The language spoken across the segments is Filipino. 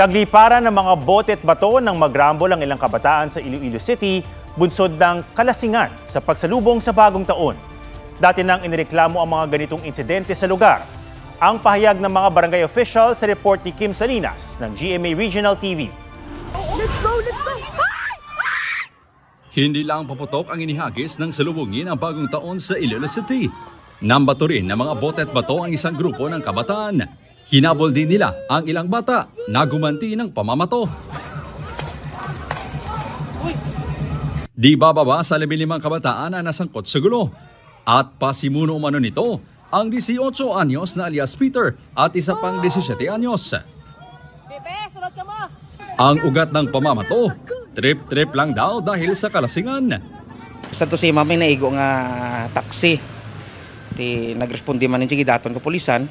Nagliparan ng mga bote at bato nang magrambol ang ilang kabataan sa Iloilo City, bunsod ng kalasingan sa pagsalubong sa bagong taon. Dati nang inireklamo ang mga ganitong insidente sa lugar. Ang pahayag ng mga barangay official sa report ni Kim Salinas ng GMA Regional TV. Let's go! Hindi lang paputok ang inihagis ng salubungin ang bagong taon sa Iloilo City. Nambato rin ng mga bote at bato ang isang grupo ng kabataan. Hinabol din nila ang ilang bata na gumanti ng pamamato. Di bababa sa 15 kabataan na nasangkot sa gulo. At pasimuno umano nito ang 18 anyos na alias Peter at isa pang 17 anyos. Ang ugat ng pamamato, trip-trip lang daw dahil sa kalasingan. Sa to si mami naigo nga taxi. Ti nagrespondi man ng daton ka pulisan.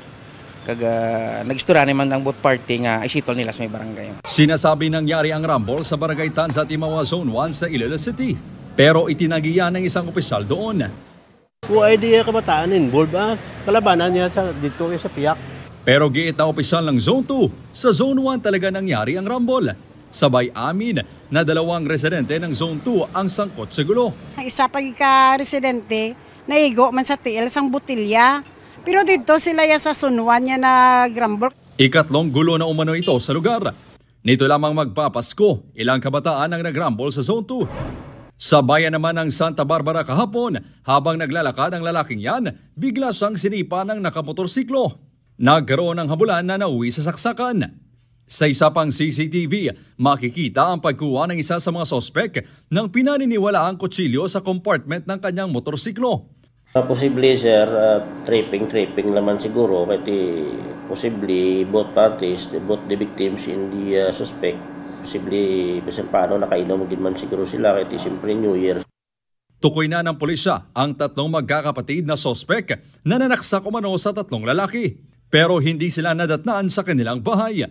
Nagistura naman ang both party nga isitol nila sa may barangay. Sinasabi nangyari ang rumble sa barangay Tanza Timawa Zone 1 sa Iloilo City. Pero itinagiya ng isang opisyal doon. Kung idea kabataan involved kalabanan niya dito sa Piak. Pero giit na opisyal ng Zone 2, sa Zone 1 talaga nangyari ang rumble. Sabay amin na 2 residente ng Zone 2 ang sangkot sa gulo. Isa pag ka-residente, naigo man sa tiil sang butilya. Pero dito sila sa sunuan niya na grambol. Ikatlong gulo na umano ito sa lugar. Nito lamang magpapasko, ilang kabataan ang nagrambol sa Zone 2. Sa bayan naman ng Santa Barbara kahapon, habang naglalakad ang lalaking yan, bigla siyang sinipa ng nakamotorsiklo. Nagkaroon ng habulan na nauwi sa saksakan. Sa isa pang CCTV, makikita ang pagkuha ng isa sa mga sospek ng pinaniniwala ang kutsilyo sa compartment ng kanyang motorsiklo. Posible sir, tripping naman siguro kasi posible both parties, both the victims and the suspect, posible bisan paano nakainom din man siguro sila kasi siyempre New Year. Tukoy na ng pulisya ang 3 magkakapatid na sospek na nanaksak umano sa 3 lalaki. Pero hindi sila nadatnaan sa kanilang bahay.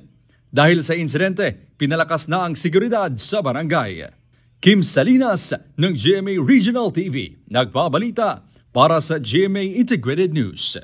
Dahil sa insidente, pinalakas na ang seguridad sa barangay. Kim Salinas ng GMA Regional TV, nagbabalita para sa GMA Integrated News.